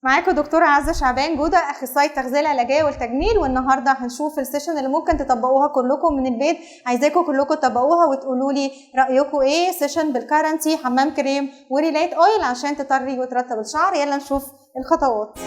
معاكم دكتورة عزة شعبان جودة، اخصائي التغذية العلاجية والتجميل، والنهارده هنشوف السيشن اللي ممكن تطبقوها كلكم من البيت. عايزاكم كلكم تطبقوها وتقولوا لي رأيكم ايه. سيشن بالكارنتي، حمام كريم وريليت اويل عشان تطري وترطب الشعر. يلا نشوف الخطوات.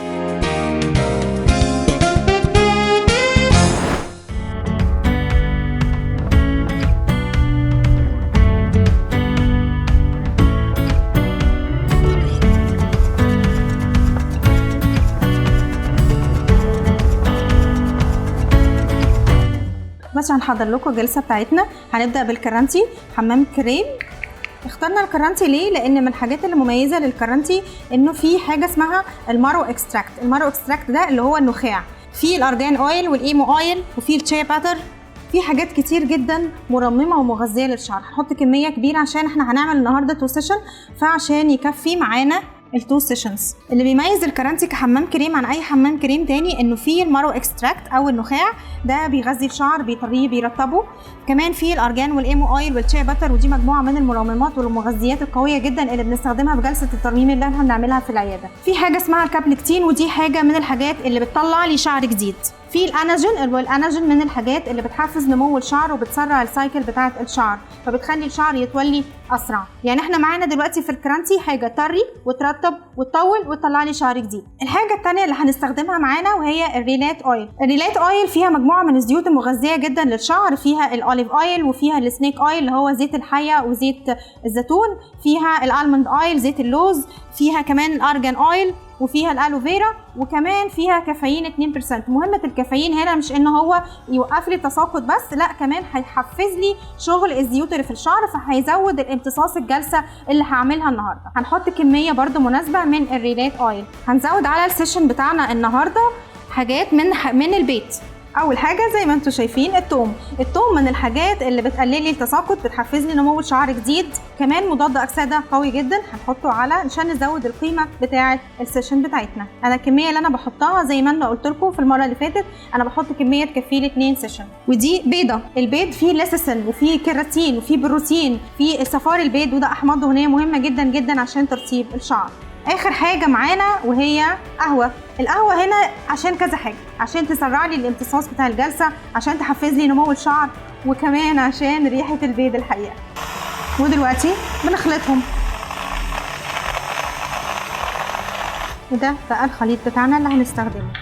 بس هنحضر لكم الجلسه بتاعتنا. هنبدا بالكرنتي حمام كريم. اخترنا الكرنتي ليه؟ لان من الحاجات اللي مميزه للكرنتي انه في حاجه اسمها المارو اكستراكت. المارو اكستراكت ده اللي هو النخاع، في الارجان اويل والايمو اويل وفي الشيا باتر، في حاجات كتير جدا مرممه ومغذيه للشعر. هنحط كميه كبيره عشان احنا هنعمل النهارده 2 سيشن، فعشان يكفي معانا ال2 سيشنز. اللي بيميز الكرنتي كحمام كريم عن اي حمام كريم تاني انه فيه المارو اكستراكت او النخاع، ده بيغذي الشعر، بيطريه، بيرطبه. كمان فيه الارجان والايمو اويل والشيا باتر، ودي مجموعه من المرممات والمغذيات القويه جدا اللي بنستخدمها في جلسه الترميم اللي احنا بنعملها في العياده. في حاجه اسمها الكابلكتين، ودي حاجه من الحاجات اللي بتطلع لي شعر جديد. في الاناجين، والاناجين من الحاجات اللي بتحفز نمو الشعر وبتسرع السايكل بتاعه الشعر، فبتخلي الشعر يتولي اسرع. يعني احنا معانا دلوقتي في الكرنتي حاجه تري وترطب وتطول وتطلع لي شعر جديد. الحاجه الثانيه اللي هنستخدمها معانا وهي الريليت اويل. الريليت اويل فيها مجموعه من الزيوت المغذيه جدا للشعر، فيها الاوليف اويل وفيها السنيك اويل اللي هو زيت الحيه وزيت الزيتون، فيها الالموند اويل زيت اللوز، فيها كمان الارجان اويل وفيها الالوفيرا، وكمان فيها كافيين 2%. مهمه الكافيين هنا مش ان هو يوقف لي التساقط بس، لا كمان هيحفز لي شغل الزيوت اللي في الشعر، فهيزود الامتصاص الجلسه اللي هعملها النهارده. هنحط كميه برده مناسبه من الريليت اويل. هنزود على السيشن بتاعنا النهارده حاجات من البيت. اول حاجه زي ما انتم شايفين الثوم من الحاجات اللي بتقلل لي التساقط، بتحفز لي نمو شعر جديد. كمان مضاد اكسده قوي جدا هنحطه عشان نزود القيمه بتاعه السيشن بتاعتنا. انا الكميه اللي انا بحطها زي ما انا قلت لكم في المره اللي فاتت، انا بحط كميه تكفي لي 2 سيشن. ودي بيضه، البيض فيه ليسيسين وفيه كيراتين وفيه بروتين، فيه صفار البيض، وده احماض دهنيه مهمه جدا جدا عشان ترطيب الشعر. اخر حاجه معانا وهي قهوه. القهوه هنا عشان كذا حاجه، عشان تسرع لي الامتصاص بتاع الجلسه، عشان تحفز لي نمو الشعر، وكمان عشان ريحه البيض الحقيقه. ودلوقتي بنخلطهم، وده بقى الخليط بتاعنا اللي هنستخدمه.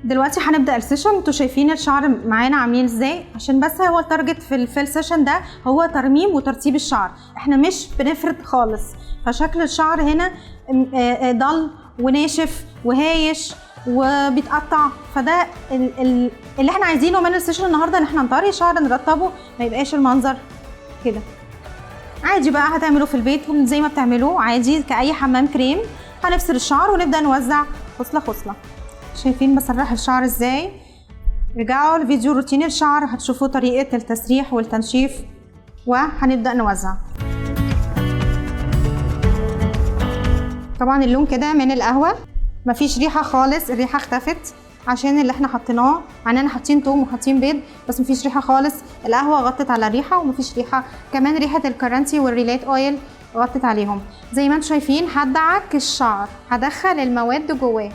دلوقتي هنبدا السيشن. انتوا شايفين الشعر معانا عاملين ازاي؟ عشان بس هو التارجت في السيشن ده هو ترميم وترطيب الشعر، احنا مش بنفرد خالص. فشكل الشعر هنا ضل وناشف وهايش وبيتقطع، فده اللي احنا عايزينه من السيشن النهارده، ان احنا نطري الشعر نرطبه، ما يبقاش المنظر كده. عادي بقى هتعملوه في البيت زي ما بتعملوه عادي كأي حمام كريم. هنفصل الشعر ونبدا نوزع خصله خصله. شايفين بسرح الشعر ازاي؟ رجعوا لفيديو روتين الشعر هتشوفوا طريقه التسريح والتنشيف، وهنبدا نوزع. طبعا اللون كده من القهوه، مفيش ريحه خالص، الريحه اختفت عشان اللي احنا حطيناه، مع اننا حاطين توم وحاطين بيض، بس مفيش ريحه خالص. القهوه غطت على الريحه ومفيش ريحه. كمان ريحه الكرنتي والريليت اويل غطت عليهم. زي ما انتم شايفين هدعك الشعر، هدخل المواد جواه.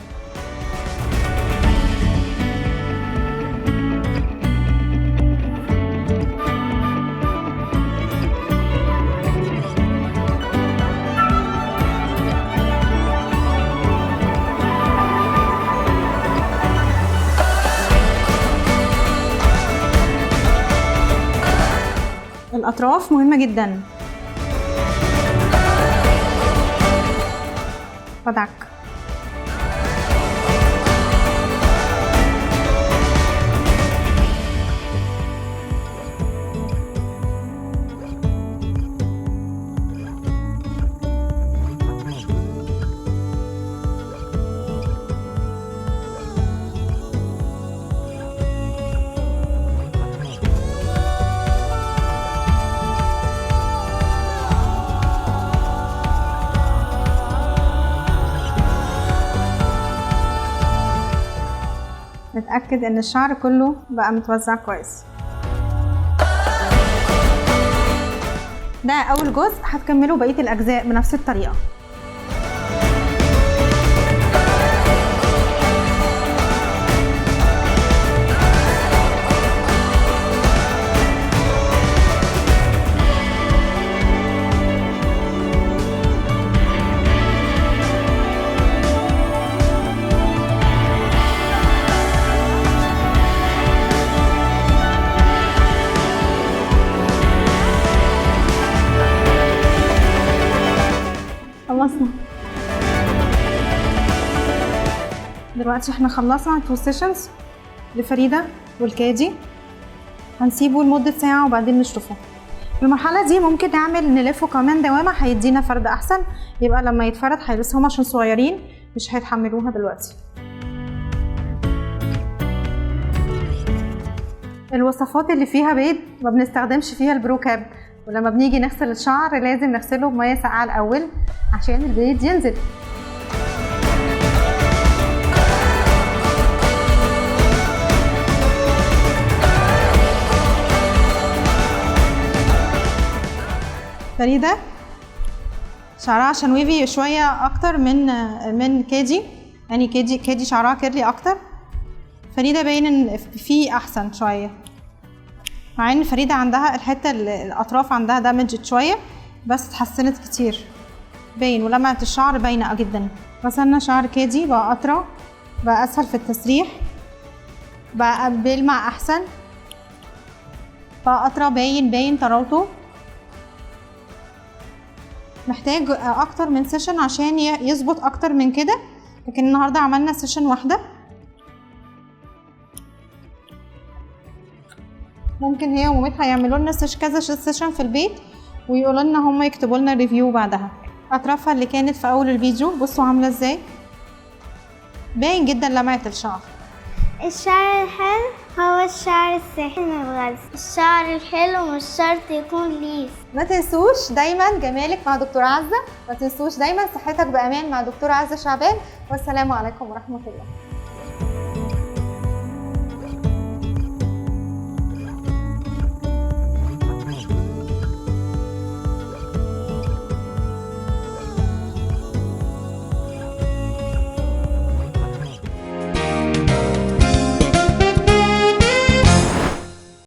الأطراف مهمة جدا. بدعك. نتأكد ان الشعر كله بقى متوزع كويس. ده اول جزء، هتكملوا بقية الاجزاء بنفس الطريقة. دلوقتي احنا خلصنا 2 سيشنز لفريدة والكادي، هنسيبه لمدة ساعة وبعدين نشطفه. في المرحلة دي ممكن نلفه كمان دوامة هيدينا فرد احسن، يبقى لما يتفرد هيلبسهم عشان صغيرين مش هيتحملوها دلوقتي. الوصفات اللي فيها بيض ما بنستخدمش فيها البرو كاب، ولما بنيجي نغسل الشعر لازم نغسله بميه ساقعه الاول عشان البيض ينزل. فريدة شعرها عشان ويفي شويه اكتر من كادي، يعني كادي شعرها كيرلي اكتر، فريدة باين ان في احسن شويه، مع ان فريدة عندها الحته الاطراف عندها دامجت شويه بس اتحسنت كتير باين، ولمعه الشعر باينه جدا. غسلنا شعر كادي بقى اطرى، بقى اسهل في التسريح، بقى بيلمع احسن، بقى اطرى باين طراوته. محتاج اكتر من سيشن عشان يظبط اكتر من كده، لكن النهارده عملنا سيشن واحده. ممكن هي ومامتها يعملوا لنا كذا سيشن في البيت ويقولوا لنا هم يكتبوا لنا ريفيو بعدها. اطرافها اللي كانت في اول الفيديو بصوا عامله ازاي، باين جدا لمعه الشعر. الشعر الحلو هو الشعر الساحل من الغرز، الشعر الحلو مش شرط يكون ليس. ما تنسوش دايما جمالك مع دكتورة عزة، ما تنسوش دايما صحتك بأمان مع دكتورة عزة شعبان، والسلام عليكم ورحمة الله.